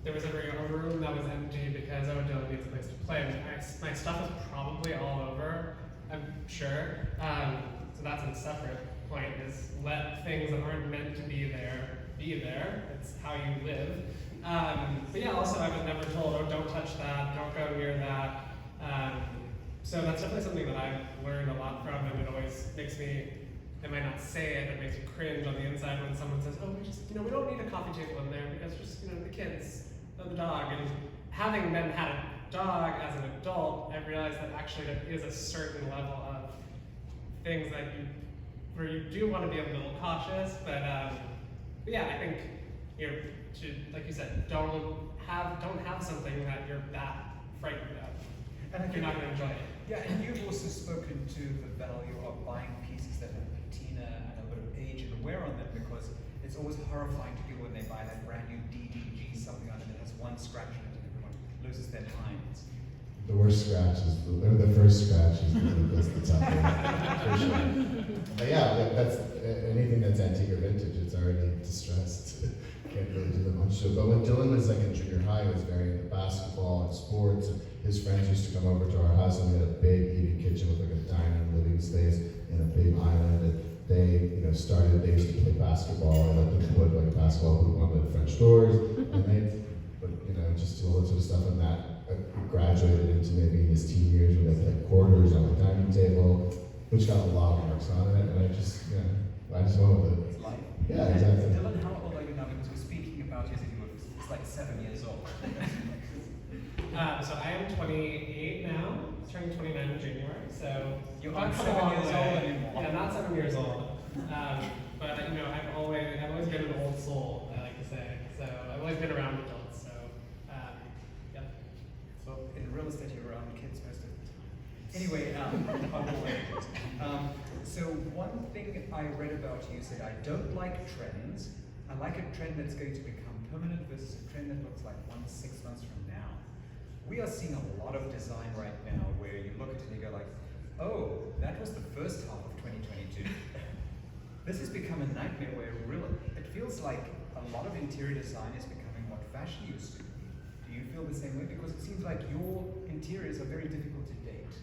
there was ever a room that was empty because Dylan needs a place to play. My stuff is probably all over, I'm sure. So that's a separate point, is let things that aren't meant to be there. It's how you live. But yeah, also I was never told, oh, don't touch that, don't go near that. So that's definitely something that I've learned a lot from, and it always makes me, I might not say it, but it makes me cringe on the inside when someone says, oh, we don't need a coffee table in there because just, the kids, the dog. And having then had a dog as an adult, I realized that actually there is a certain level of things that where you do want to be a little cautious, but yeah, I think like you said, don't have something that you're that frightened of, and you're not going to enjoy it. Yeah, and you've also spoken to the value of buying pieces that have patina and a bit of age and wear on them, because it's always horrifying to people when they buy that brand new DDG something on it that has one scratch in it and everyone loses their minds. The worst scratch is the first scratch is the tough one, for sure. But yeah, that's anything that's antique or vintage, it's already distressed. Can't really do that much to it. But when Dylan was like in junior high, he was very into basketball and sports, and his friends used to come over to our house, and we had a big eating kitchen with like a dining living space and a big island, and they used to play basketball, and let them put like a basketball hoop on the French doors, and they just do all that sort of stuff, and that graduated into maybe in his teen years where they played quarters on the dining table, which got a lot of marks on it, and I just went with it. It's life. Yeah, exactly. Dylan, how old are you now? Because we're speaking about you as if you were like 7 years old. So I am 28 now, turning 29 in January, so you're not 7 years old anymore. Yeah, not 7 years old. But I've always been an old soul, I like to say. So I've always been around adults. So yeah. So in real estate, you're around kids most of the time. Anyway, so one thing I read about you said, I don't like trends. I like a trend that's going to become permanent versus a trend that looks like 6 months from now. We are seeing a lot of design right now where you look at it and you go like, oh, that was the first half of 2022. This has become a nightmare where it feels like a lot of interior design is becoming what fashion used to be. Do you feel the same way? Because it seems like your interiors are very difficult to date.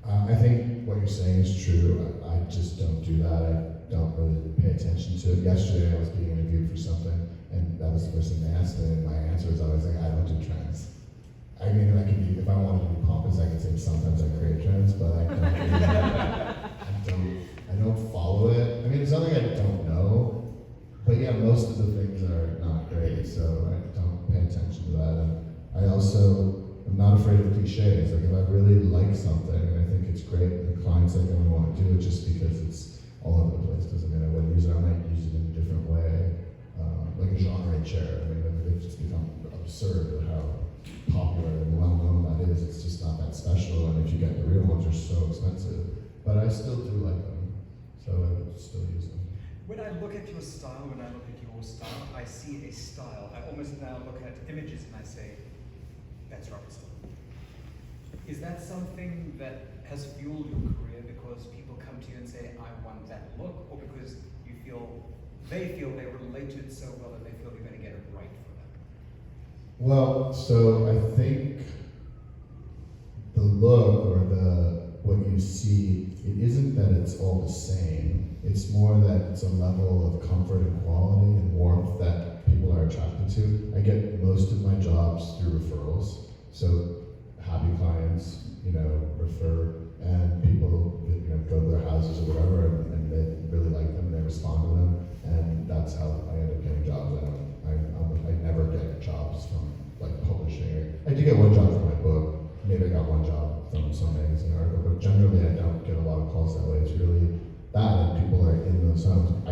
I think what you're saying is true. I just don't do that. I don't really pay attention to it. Yesterday I was being interviewed for something, and that was the first thing they asked me, and my answer was always like, I don't do trends. I mean, if I wanted to be pompous, I could say sometimes I create trends, but I don't follow it. I mean, it's something I don't know, but yeah, most of the things are not great, so I don't pay attention to that. And I also am not afraid of cliches. Like if I really like something and I think it's great, the clients like, I don't want to do it just because it's all over the place. Doesn't mean I wouldn't use it. I might use it in a different way, like a genre chair. I mean, it's just become absurd how popular and well-known that is. It's just not that special, and if you get the real ones, they're so expensive. But I still do like them, so I would still use them. When I look at your style, I see a style. I almost now look at images and I say, that's Robert Stilin. Is that something that has fueled your career because people come to you and say, I want that look, or because they feel they relate to it so well that they feel you're going to get it right for them? Well, so I think the look or what you see, it isn't that it's all the same. It's more that it's a level of comfort and quality and warmth that people are attracted to. I get most of my jobs through referrals. So happy clients, refer, and people, go to their houses or whatever, and they really like them, and they respond to them, and that's how I end up getting jobs. I never get jobs from like publishing. I do get one job for my book. Maybe I got one job from some magazine article, but generally I don't get a lot of calls that way. It's really that, and people are in those homes. I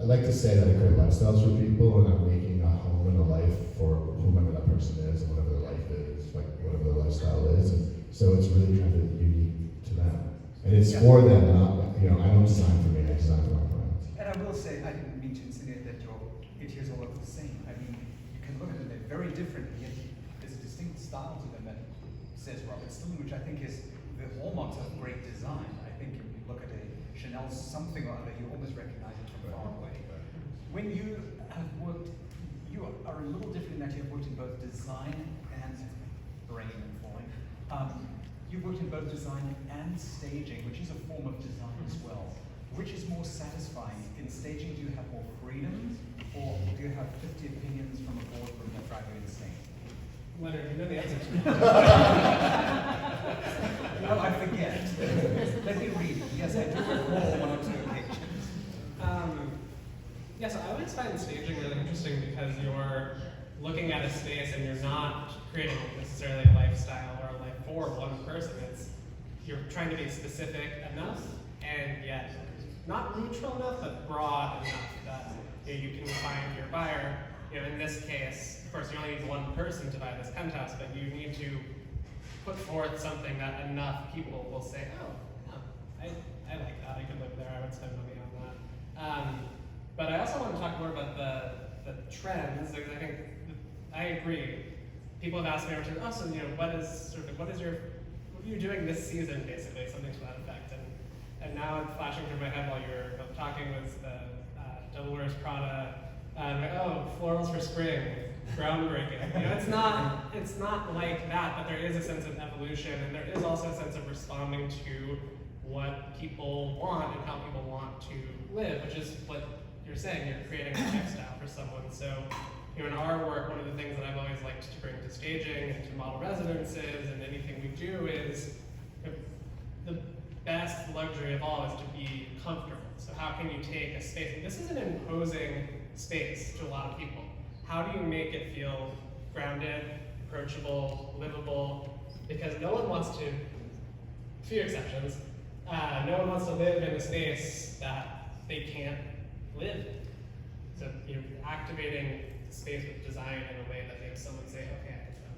like to say that I create lifestyles for people, and I'm making a home and a life for whomever that person is, and whatever their life is, like whatever their lifestyle is. And so it's really kind of unique to them. And it's for them, not, I don't design for me, I design for my clients. And I will say, I didn't mean to insinuate that your interiors all look the same. I mean, you can look at them, they're very different, and yet there's a distinct style to them that says Robert Stilin, which I think is the hallmarks of great design. I think if you look at a Chanel something or other, you almost recognize it from far away. When you have worked, you are design and brain falling. You've worked in both design and staging, which is a form of design as well. Which is more satisfying? In staging, do you have more freedom, or do you have 50 opinions from a boardroom that drive you insane? Leonard, you know the answer to Oh, I forget. Let me read. Yes, I do recall one or two occasions. Yeah, so I always find staging really interesting because you're looking at a space and you're not creating necessarily a lifestyle or a life for one person. You're trying to be specific enough and yet not neutral enough, but broad enough that you can find your buyer. In this case, of course, you only need one person to buy this penthouse, but you need to put forth something that enough people will say, oh, I like that, I could live there, I would spend money on that. But I also want to talk more about the trends, because I think, I agree. People have asked me, so what are you doing this season, basically, something to that effect. And now it's flashing through my head while you were talking was the Devil Wears Prada, florals for spring, groundbreaking. It's not like that, but there is a sense of evolution, and there is also a sense of responding to what people want and how people want to live, which is what you're saying. You're creating a lifestyle for someone. So, in our work, one of the things that I've always liked to bring to staging and to model residences and anything we do is the best luxury of all is to be comfortable. So how can you take a space, and this is an imposing space to a lot of people. How do you make it feel grounded, approachable, livable? Because no one wants to, few exceptions, no one wants to live in a space that they can't live in. So you're activating space with design in a way that makes someone say, okay, I can go.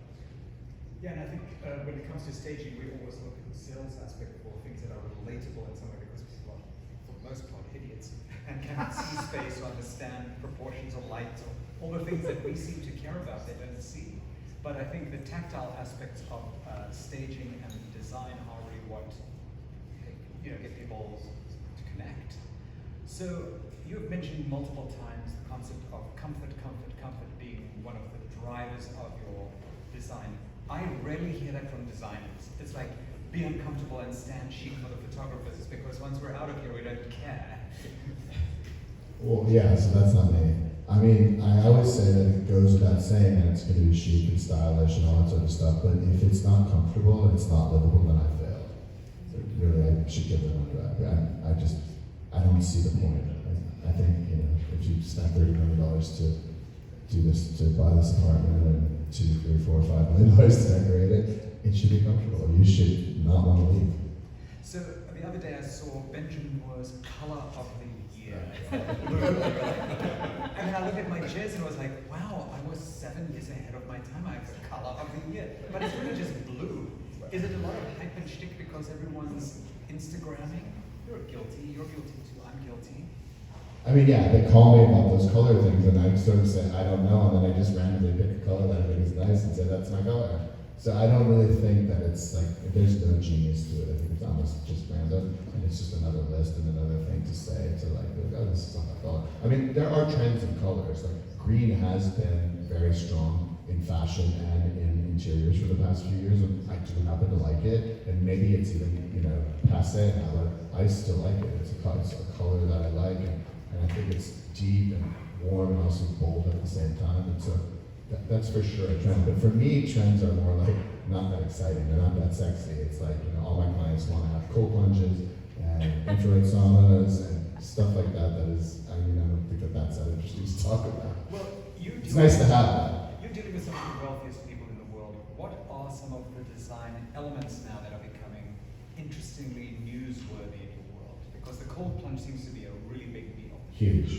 Yeah, and I think when it comes to staging, we always look at the sales aspect for things that are relatable in some way, because people are, for the most part, idiots and cannot see space or understand proportions of light or all the things that we seem to care about, they don't see. But I think the tactile aspects of staging and design are really what get people to connect. So you have mentioned multiple times the concept of comfort being one of the drivers of your design. I rarely hear that from designers. It's like, be uncomfortable and stand chic for the photographers, because once we're out of here, we don't care. Well, yeah, so that's not me. I mean, I always say that it goes without saying that it's going to be chic and stylish and all that sort of stuff, but if it's not comfortable and it's not livable, then I failed. So really, I should give them a drag. I don't see the point. I think, if you spend $30 million to do this, to buy this apartment, and $2, $3, $4, $5 million to decorate it, it should be comfortable. You should not want to leave. So the other day I saw Benjamin Moore's Color of the Year. And I looked at my chairs and I was like, wow, I was 7 years ahead of my time. I have the Color of the Year. But it's really just blue. Is it a lot of hype and shtick because everyone's Instagramming? You're guilty too, I'm guilty. I mean, yeah, they call me about those color things, and I sort of say, I don't know, and then I just randomly pick a color that I think is nice and say, that's my color. So I don't really think that it's like, there's no genius to it. I think it's almost just random, and it's just another list and another thing to say to like, oh, this is not my color. I mean, there are trends in colors. Like, green has been very strong in fashion and in interiors for the past few years, and I do happen to like it, and maybe it's even, passe now, but I still like it. It's a color that I like, and I think it's deep and warm and also bold at the same time. And so that's for sure a trend. But for me, trends are more like not that exciting. They're not that sexy. It's like, all my clients want to have cold plunges and infrared saunas and stuff like that. That is, I don't think that's that interesting to talk about. Well, it's nice to have that. You're dealing with some of the wealthiest people in the world. What are some of the design elements now that are becoming interestingly newsworthy in your world? Because the cold plunge seems to be a really big deal. Huge.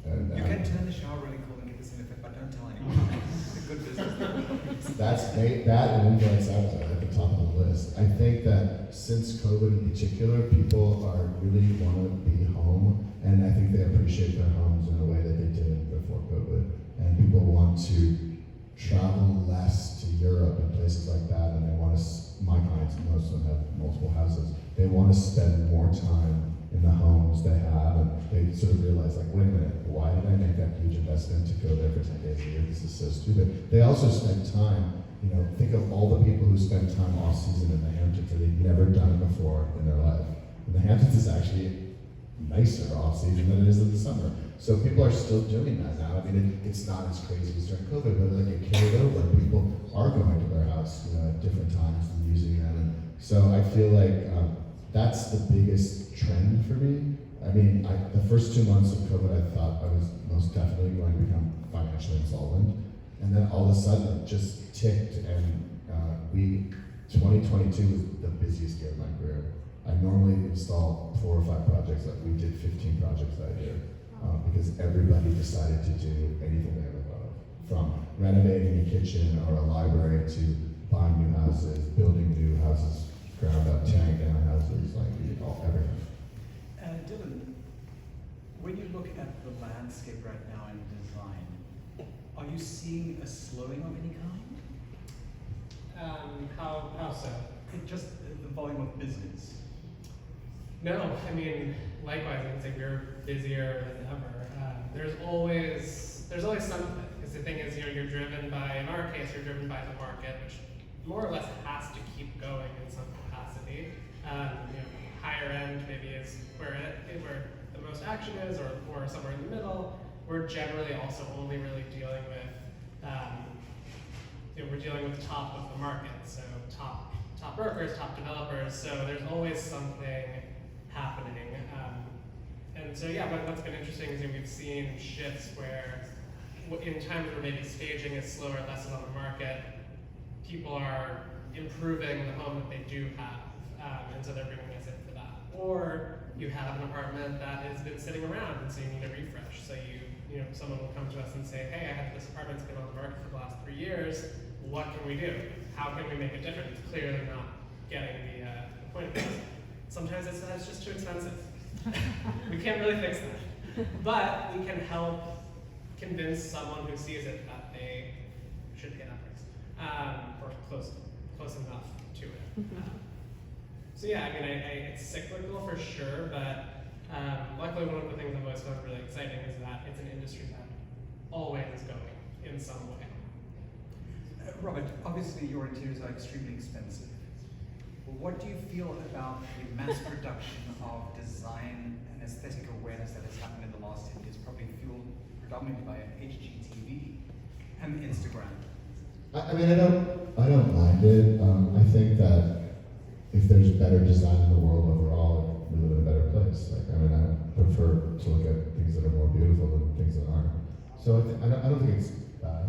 You can turn the shower really cool and get this in effect, but don't tell anyone. It's a good business. That and indoor outside at the top of the list. I think that since COVID in particular, people are really want to be home, and I think they appreciate their homes in a way that they didn't before COVID. And people want to travel less to Europe and places like that, and they want to, my clients, most of them have multiple houses, they want to spend more time in the homes they have, and they sort of realize, like, wait a minute, why did I make that huge investment to go there for 10 days a year? This is so stupid. They also spend time, think of all the people who spend time off season in the Hamptons and they've never done it before in their life. And the Hamptons is actually nicer off season than it is in the summer. So people are still doing that now. I mean, it's not as crazy as during COVID, but like it carried over. People are going to their house, at different times and using them. And so I feel like that's the biggest trend for me. I mean, the first 2 months of COVID, I thought I was most definitely going to become financially insolvent. And then all of a sudden it just ticked, and 2022 was the busiest year of my career. I normally install 4 or 5 projects. Like we did 15 projects that year because everybody decided to do anything they ever thought of, from renovating a kitchen or a library to buying new houses, building new houses, ground up, tearing down houses, like everything. Dylan, when you look at the landscape right now in design, are you seeing a slowing of any kind? How so? Just the volume of business. No, I mean, likewise, I can say we're busier than ever. There's always something. Because the thing is, you're driven by, in our case, you're driven by the market, which more or less has to keep going in some capacity. Higher end maybe is where the most action is, or somewhere in the middle. We're generally also only really dealing with, we're dealing with the top of the market, so top brokers, top developers. So there's always something happening. And so yeah, what's been interesting is we've seen shifts where in times where maybe staging is slower, less on the market, people are improving the home that they do have, and so they're bringing us in for that. Or you have an apartment that has been sitting around, and so you need a refresh. So someone will come to us and say, hey, I have this apartment's been on the market for the last 3 years. What can we do? How can we make a difference? It's clearly not getting the point across. Sometimes it's just too expensive. We can't really fix that. But we can help convince someone who sees it that they should pay that price, or close enough to it. So yeah, I mean, it's cyclical for sure, but luckily one of the things I've always found really exciting is that it's an industry that always is going in some way. Robert, obviously your interiors are extremely expensive. What do you feel about the mass production of design and aesthetic awareness that has happened in the last 10 years, probably fueled predominantly by HGTV and Instagram? I mean, I don't mind it. I think that if there's better design in the world overall, we live in a better place. Like, I mean, I prefer to look at things that are more beautiful than things that aren't. So I don't think it's bad.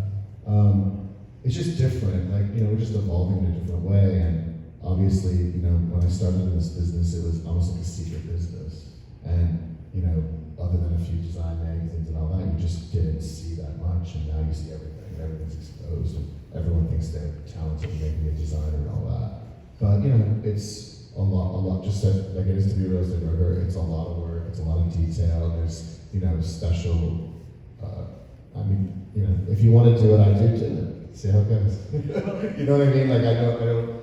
It's just different. Like, we're just evolving in a different way. And obviously, when I started in this business, it was almost like a secret business. And, other than a few design magazines and all that, you just didn't see that much. And now you see everything. Everything's exposed. And everyone thinks they're talented in making a design and all that. But, it's a lot, just like it is to be a roasted burger, it's a lot of work, it's a lot of detail, there's, special, if you want to do it, I do it. See how it goes. You know what I mean? Like, I don't,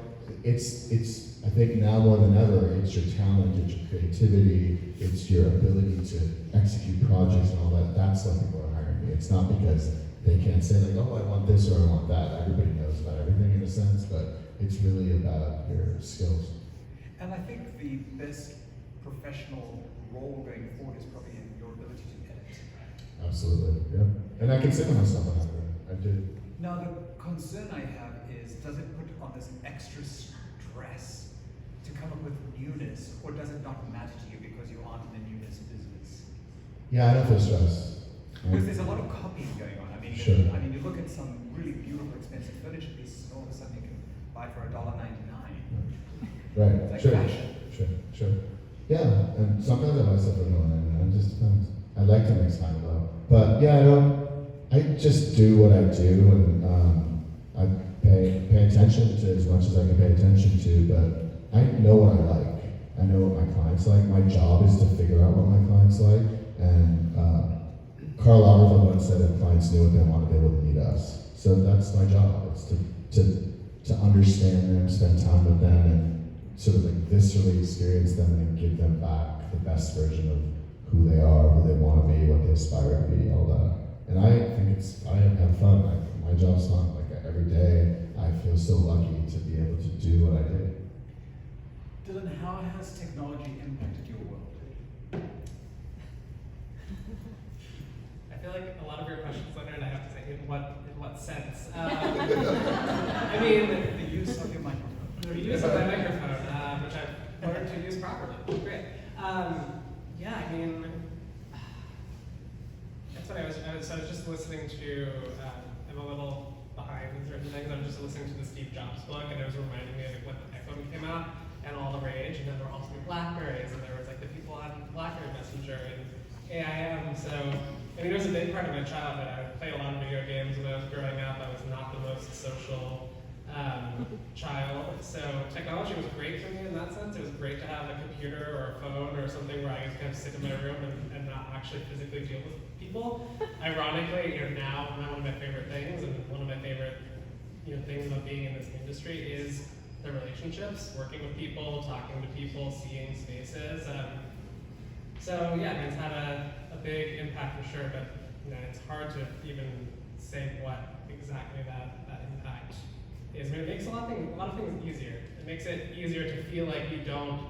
I think now more than ever, it's your talent, it's your creativity, it's your ability to execute projects and all that. That's why people are hiring me. It's not because they can't say like, oh, I want this or I want that. Everybody knows about everything in a sense, but it's really about your skills. And I think the best professional role going forward is probably in your ability to edit. Absolutely, yeah. And I consider myself an editor. I do. Now the concern I have is, does it put on this extra stress to come up with newness, or does it not matter to you because you aren't in the newness business? Yeah, I don't feel stressed. Because there's a lot of copying going on. I mean, sure. You look at some really beautiful, expensive furniture pieces, and all of a sudden you can buy it for $1.99. Right. It's like sure. fashion. Sure. Yeah, and sometimes I buy stuff for $1.99. It just depends. I like to mix high and low, but yeah, I just do what I do, and I pay attention to as much as I can pay attention to. But I know what I like. I know what my clients like. My job is to figure out what my clients like, and Karl Lagerfeld once said if clients knew what they wanted, they wouldn't need us. So that's my job. It's to understand them, spend time with them, and sort of like viscerally experience them and then give them back the best version of who they are, who they want to be, what they aspire to be, all that. And I think I have fun. My job's not like every day. I feel so lucky to be able to do what I do. Dylan, how has technology impacted your world? I feel like a lot of your questions, Leonard, I have to say, in what sense? I mean, The use of your microphone. the use of my microphone, which I've learned to use properly. Great. Yeah, I mean, that's what I was just listening to. I'm a little behind in certain things. I'm just listening to the Steve Jobs book, and it was reminding me of when the iPhone came out and all the rage, and then there were also Blackberries, and there was like the people on Blackberry Messenger and AIM. So, I mean, it was a big part of my childhood. I played a lot of video games when I was growing up. I was not the most social child. So technology was great for me in that sense. It was great to have a computer or a phone or something where I could kind of sit in my room and not actually physically deal with people. Ironically, now one of my favorite things, and one of my favorite things about being in this industry is the relationships, working with people, talking to people, seeing spaces. So yeah, it's had a big impact for sure, but it's hard to even say what exactly that impact is. I mean, it makes a lot of things easier. It makes it easier to feel like you don't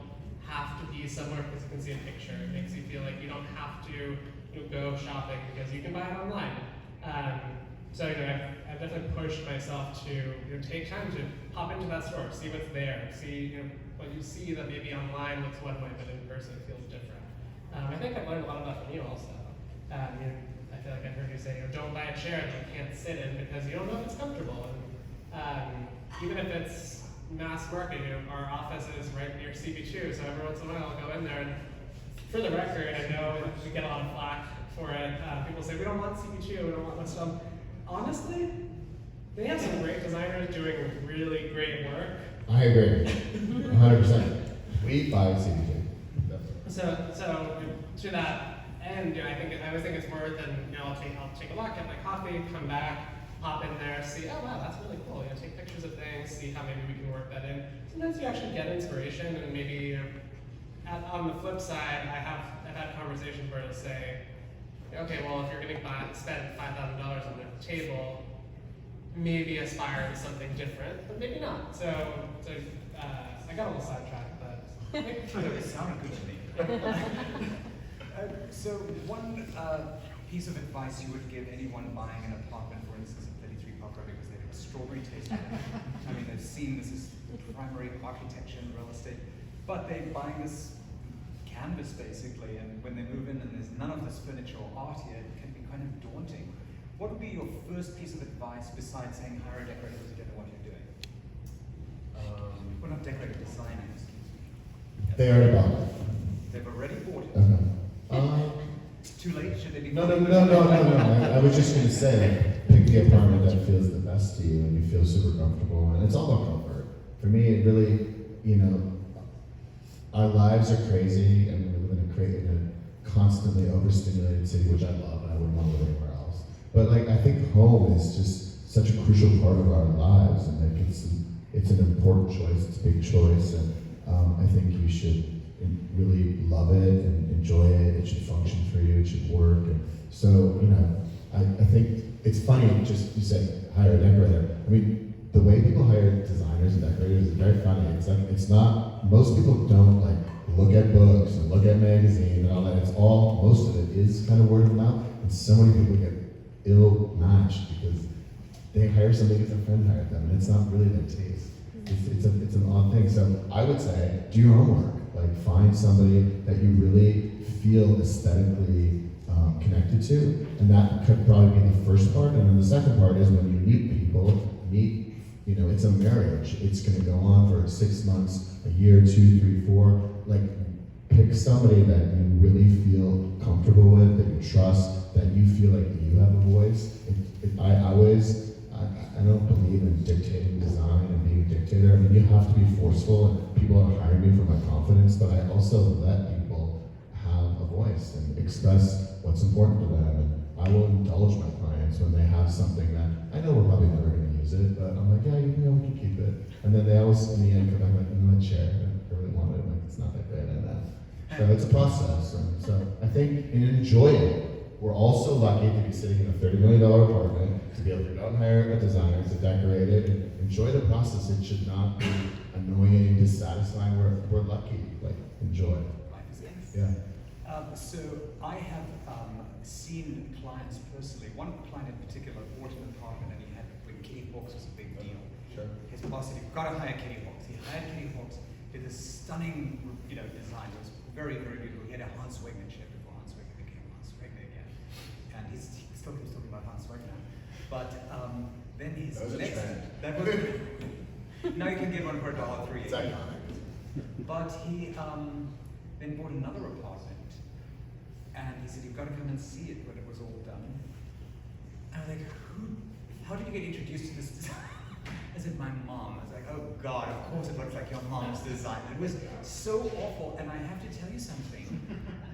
have to be somewhere because you can see a picture. It makes you feel like you don't have to go shopping because you can buy it online. So I've definitely pushed myself to take time to pop into that store, see what's there, see what you see that maybe online looks one way, but in person it feels different. I think I've learned a lot about from you also. I feel like I've heard you say, don't buy a chair that you can't sit in because you don't know if it's comfortable. And even if it's mass market, our office is right near CB2, so every once in a while I'll go in there and, for the record, I know we get a lot of flack for it. People say, we don't want CB2, we don't want this stuff. Honestly, they have some great designers doing really great work. I agree, 100%. We buy CBJ. So to that end, I always think it's more than I'll take a look, get my coffee, come back, pop in there, see, oh wow, that's really cool. Take pictures of things, see how maybe we can work that in. Sometimes you actually get inspiration, and maybe on the flip side, I've had conversations where it'll say, okay, well, if you're going to spend $5,000 on the table, maybe aspire to something different, but maybe not. So I got a little sidetracked, but it sounded good to me. So one piece of advice you would give anyone buying an apartment, for instance, at 33 Park Road, because they have extraordinary taste in it. I mean, they've seen this is primary architecture and real estate, but they're buying this canvas basically, and when they move in and there's none of this furniture or art here, it can be kind of daunting. What would be your first piece of advice besides saying hire a decorator because you don't know what you're doing? Well, not decorator, designer, excuse me. They already bought it. They've already bought it. Okay. It's too late, should they be? No. I was just going to say, pick the apartment that feels the best to you and you feel super comfortable, and it's all about comfort. For me, it really, our lives are crazy, and we live in a constantly overstimulated city, which I love, and I wouldn't want to live anywhere else. But I think home is just such a crucial part of our lives, and it's an important choice, it's a big choice, and I think you should really love it and enjoy it. It should function for you, it should work. And so, I think it's funny, just you said hire a decorator. I mean, the way people hire designers and decorators is very funny. It's not, most people don't look at books and look at magazines and all that. Most of it is kind of word of mouth. And so many people get ill-matched because they hire somebody because a friend hired them, and it's not really their taste. It's an odd thing. So I would say, do your homework. Find somebody that you really feel aesthetically connected to, and that could probably be the first part. And then the second part is when you meet people, it's a marriage. It's going to go on for 6 months, a year, 2, 3, 4. Pick somebody that you really feel comfortable with, that you trust, that you feel like you have a voice. I don't believe in dictating design and being a dictator. I mean, you have to be forceful, and people are hiring me for my confidence, but I also let people have a voice and express what's important to them. And I will indulge my clients when they have something that I know we're probably never going to use it, but I'm like, yeah, we can keep it. And then they always, in the end, come back like, chair, I really want it. It's not that great, I know. So it's a process. And so I think enjoy it. We're also lucky to be sitting in a $30 million apartment, to be able to go and hire a designer to decorate it, and enjoy the process. It should not be annoying, dissatisfying. We're lucky. Like, enjoy. Yeah. So I have seen clients personally. One client in particular bought an apartment and he had, when Kitty Hawks was a big deal. Sure. His boss said, "You've got to hire Kitty Hawks." He hired Kitty Hawks, did this stunning, design. It was very, very beautiful. He had a Hans Wegner chair before Hans Wegner became Hans Wegner again, and he still keeps talking about Hans Wegner. But then his that was a trend. That was now you can get one for $1.03. It's iconic. But he then bought another apartment, and he said, "You've got to come and see it when it was all done." And I'm like, how did you get introduced to this design? I said, "My mom." I was like, "Oh God, of course it looks like your mom's design." It was so awful, and I have to tell you something.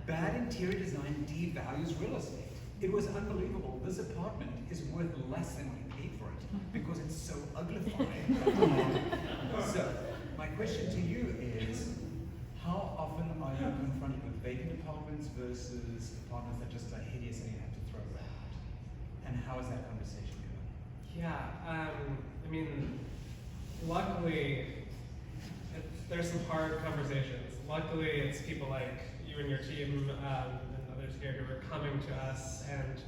Bad interior design devalues real estate. It was unbelievable. This apartment is worth less than we paid for it because it's so uglified. So, my question to you is, how often are you confronted with vacant apartments versus apartments that just are hideous and you have to throw them out? And how is that conversation going? Yeah, I mean, luckily, there's some hard conversations. Luckily, it's people like you and your team and others here who are coming to us, and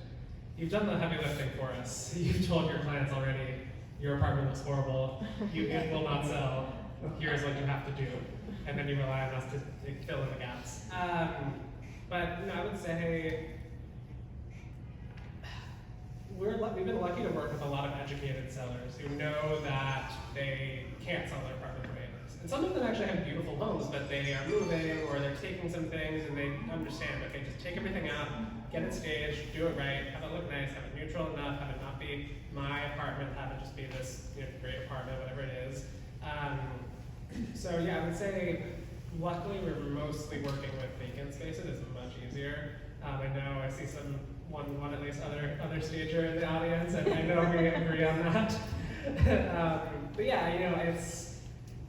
you've done the heavy lifting for us. You've told your clients already, your apartment looks horrible, it will not sell, here's what you have to do. And then you rely on us to fill in the gaps. But I would say we've been lucky to work with a lot of educated sellers who know that they can't sell their apartment the way it is. And some of them actually have beautiful homes, but they are moving or they're taking some things and they understand, okay, just take everything out, get it staged, do it right, have it look nice, have it neutral enough, have it not be my apartment, have it just be this great apartment, whatever it is. So yeah, I would say, luckily we're mostly working with vacant spaces. It's much easier. I know I see one at least other stager in the audience, and I know we agree on that. But yeah,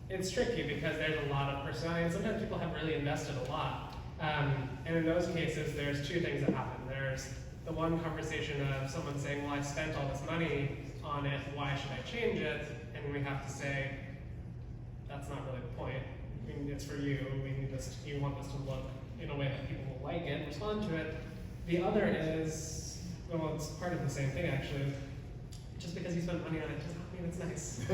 it's tricky because there's a lot of personality, and sometimes people have really invested a lot. And in those cases, there's two things that happen. There's the one conversation of someone saying, "Well, I spent all this money on it. Why should I change it?" And we have to say, that's not really the point. I mean, it's for you. You want this to look in a way that people will like it, respond to it. The other is, well, it's part of the same thing actually. Just because you spend money on it does not mean it's nice.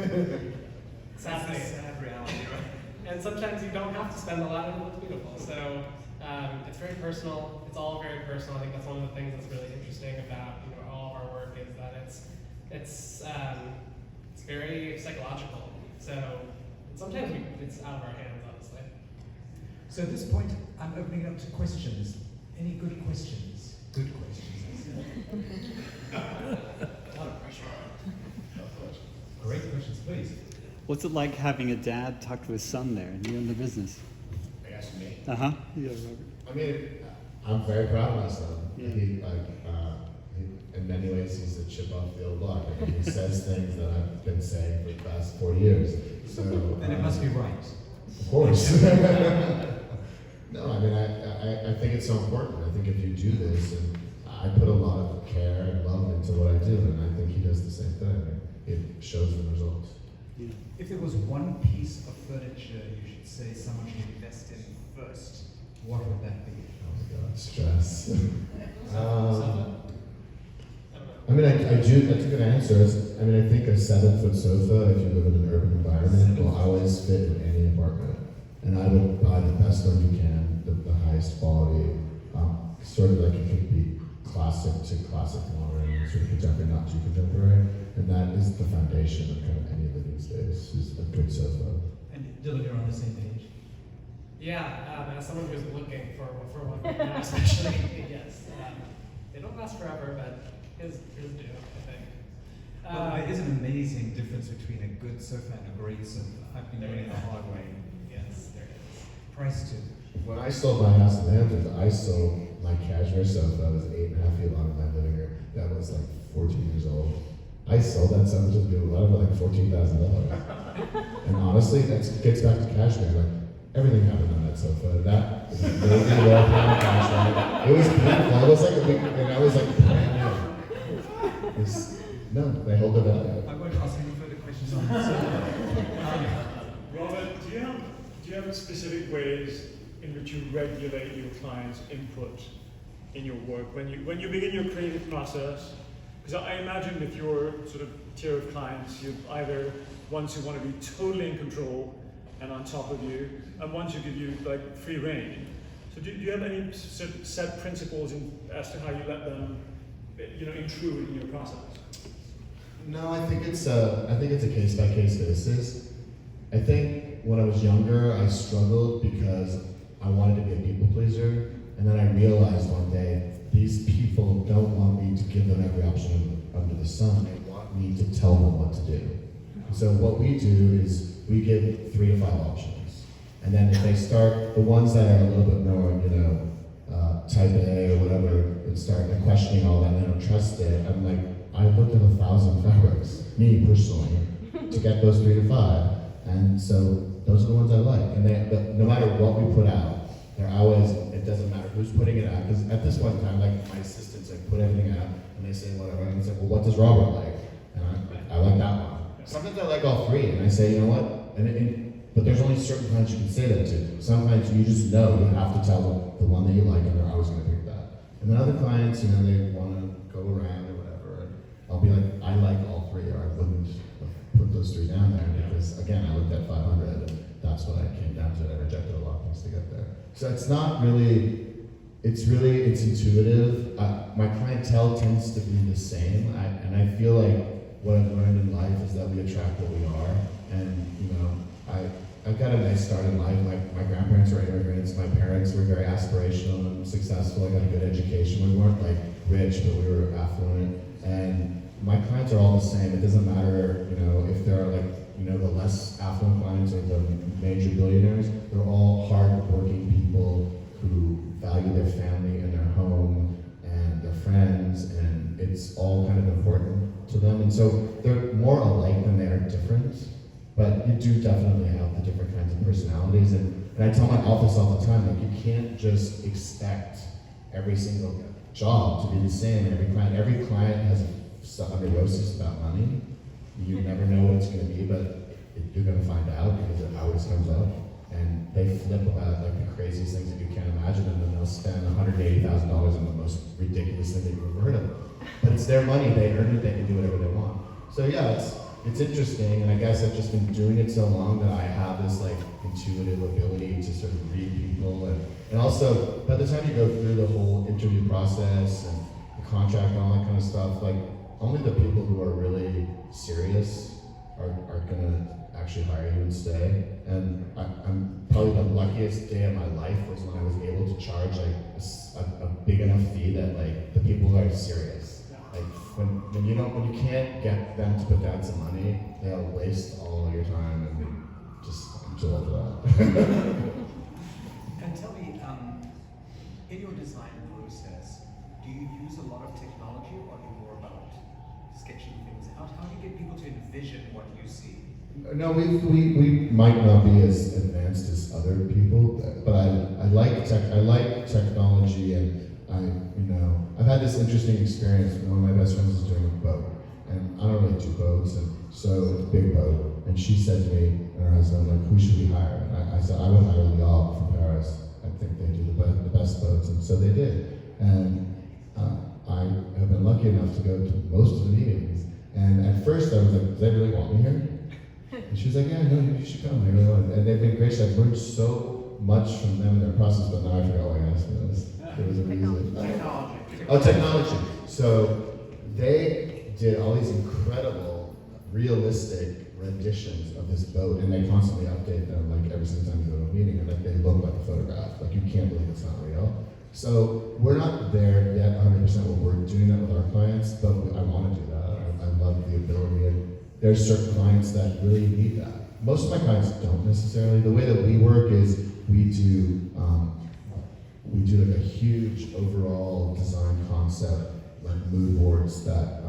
Sadly. That's a sad reality, right? And sometimes you don't have to spend a lot and it looks beautiful. So it's very personal. It's all very personal. I think that's one of the things that's really interesting about all of our work is that it's very psychological. So sometimes it's out of our hands, honestly. So at this point, I'm opening it up to questions. Any good questions? Good questions. A lot of pressure. Great questions, please. What's it like having a dad talk to his son there and you in the business? Are you asking me? Yeah, Robert. I mean, I'm very proud of my son. Yeah. He, in many ways, he's a chip off the old block. I mean, he says things that I've been saying for the past 4 years. So, Then it must be right. Of course. No, I mean, I think it's so important. I think if you do this, and I put a lot of care and love into what I do, and I think he does the same thing. It shows the results. Yeah. If there was one piece of furniture you should say someone should invest in first, what would that be? Oh my God, stress. Sofa? I mean, I do, that's a good answer. I mean, I think a 7-foot sofa, if you live in an urban environment, will always fit in any apartment. And I would buy the best one you can, the highest quality, sort of like it could be classic to classic modern, sort of contemporary, not too contemporary. And that is the foundation of kind of any living space, is a good sofa. And Dylan, you're on the same page. Yeah, as someone who's looking for one right now, especially, yes. They don't last forever, but his do, I think. Well, there is an amazing difference between a good sofa and a great sofa. I've been doing it the hard way. Yes, there is. Price too. When I sold my house in Hamptons, I sold my cashmere sofa that was 8.5 feet long in my living room. That was like 14 years old. I sold that sofa to people for like $14,000. And honestly, that gets back to cashmere. Like, everything happened on that sofa. That it was beautiful. It was like a big, and I was like brand new. No, they hold it up. I won't ask any further questions on this. Robert, do you have specific ways in which you regulate your clients' input in your work when you begin your creative process? Because I imagine with your sort of tier of clients, you either ones who want to be totally in control and on top of you, and ones who give you like free reign. So do you have any set principles as to how you let them, intrude in your process? No, I think it's a case by case basis. I think when I was younger, I struggled because I wanted to be a people pleaser, and then I realized one day these people don't want me to give them every option under the sun. They want me to tell them what to do. So what we do is we give 3 to 5 options, and then if they start the ones that are a little bit more, type A or whatever, and start questioning all that and they don't trust it, I'm like, I looked at 1,000 fabrics, me personally, to get those 3 to 5, and so those are the ones I like. And no matter what we put out, they're always, it doesn't matter who's putting it out, because at this point in time, like my assistants like put everything out, and they say whatever, and it's like, well, what does Robert like? And I like that one. Sometimes I like all 3, and I say, you know what? But there's only certain clients you can say that to. Some clients you just know you have to tell them the one that you like, and they're always going to pick that. And then other clients, they want to go around or whatever, and I'll be like, I like all 3, or I wouldn't put those 3 down there because again, I looked at 500, and that's what I came down to. I rejected a lot of things to get there. So it's not really. It's intuitive. My clientele tends to be the same, and I feel like what I've learned in life is that we attract what we are, and I've got a nice start in life. My grandparents were immigrants. My parents were very aspirational and successful. I got a good education. We weren't like rich, but we were affluent. And my clients are all the same. It doesn't matter, if they're like, the less affluent clients or the major billionaires. They're all hard-working people who value their family and their home and their friends, and it's all kind of important to them. And so they're more alike than they are different. But you do definitely have the different kinds of personalities, and I tell my office all the time, like, you can't just expect every single job to be the same. Every client has a neurosis about money. You never know what it's going to be, but you're going to find out because it always comes up. And they flip about like the craziest things that you can't imagine, and then they'll spend $180,000 on the most ridiculous thing that you've ever heard of. But it's their money; they earn it. They can do whatever they want. So yeah, it's interesting, and I guess I've just been doing it so long that I have this like intuitive ability to sort of read people, and also by the time you go through the whole interview process and the contract and all that kind of stuff, like only the people who are really serious are gonna actually hire you and stay. And I'm probably the luckiest day of my life was when I was able to charge like a big enough fee that like the people who are serious. Like when you can't get them to put down some money, they'll waste all of your time, and I'm too old for that. And tell me, in your design process, do you use a lot of technology, or are you more about sketching things out? How do you get people to envision what you see? No, we might not be as advanced as other people, but I like technology, and I've had this interesting experience. One of my best friends is doing a boat, and I don't really do boats, and so it's a big boat. And she said to me and her husband, like, who should we hire? And I said, I would hire Leonard from Paris. I think they do the best boats, and so they did. And I have been lucky enough to go to most of the meetings. And at first I was like, do they really want me here? And she was like, yeah, no, you should come. I really want it. And they've been gracious. I've learned so much from them and their process, but now I forgot why I asked me this. There was a reason. Technology. Oh, technology. So they did all these incredible, realistic renditions of this boat, and they constantly update them like every single time you go to a meeting, and like they look like a photograph. Like you can't believe it's not real. So we're not there yet 100% what we're doing that with our clients, but I want to do that. I love the ability, and there's certain clients that really need that. Most of my clients don't necessarily. The way that we work is we do like a huge overall design concept, like mood boards that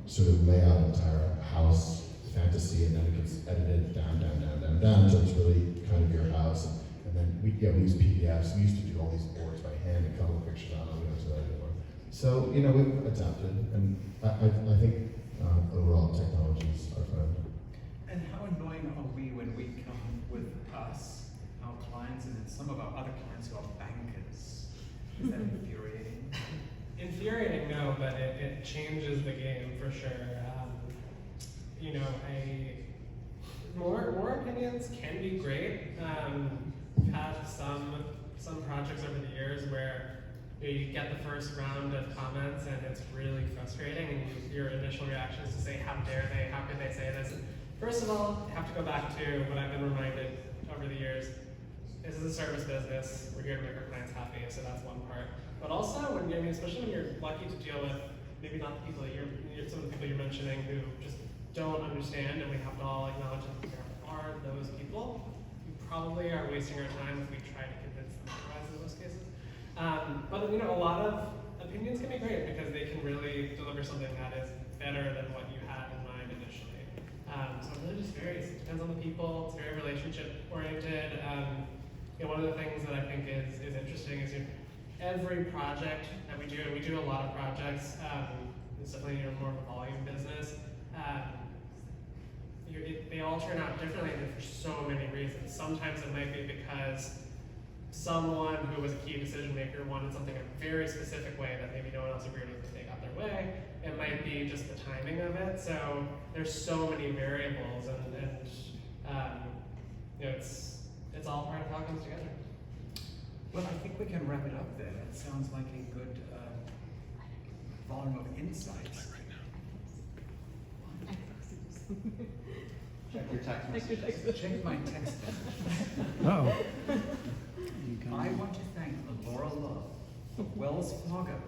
sort of lay out an entire house fantasy, and then it gets edited down until it's really kind of your house. And then we use PDFs. We used to do all these boards by hand and color pictures. I don't know, we don't do that anymore. So, we've adapted, and I think overall technology is our friend. And how annoying are we when we come with us, our clients, and then some of our other clients who are bankers? Is that infuriating? Infuriating, no, but it changes the game for sure. More opinions can be great. We've had some projects over the years where you get the first round of comments and it's really frustrating, and your initial reaction is to say, how dare they, how could they say this? And first of all, you have to go back to what I've been reminded over the years. This is a service business. We're here to make our clients happy, so that's one part. But also, especially when you're lucky to deal with maybe not the people that some of the people you're mentioning who just don't understand, and we have to all acknowledge that there are those people. We probably are wasting our time if we try to convince them otherwise in most cases. But a lot of opinions can be great because they can really deliver something that is better than what you had in mind initially. So it really just varies. It depends on the people. It's very relationship oriented. One of the things that I think is interesting is every project that we do, and we do a lot of projects. It's definitely more of a volume business. They all turn out differently for so many reasons. Sometimes it might be because someone who was a key decision maker wanted something a very specific way that maybe no one else agreed with, but they got their way. It might be just the timing of it. So there's so many variables, and it's all part of how it comes together. Well, I think we can wrap it up there. That sounds like a good volume of insights. Check your text message. Check my text message. Oh. I want to thank Laura Love of Wells Fargo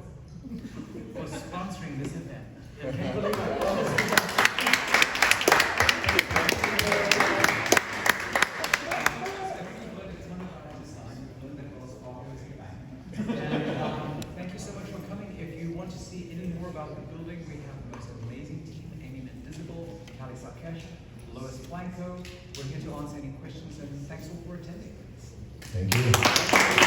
for sponsoring this event. I can't believe it. Thank you so much for coming. If you want to see any more about the building, we have the most amazing team: Amy Mendizable, Kali Sarkesh, Lois Blanco. We're here to answer any questions, and thanks all for attending. Thank you.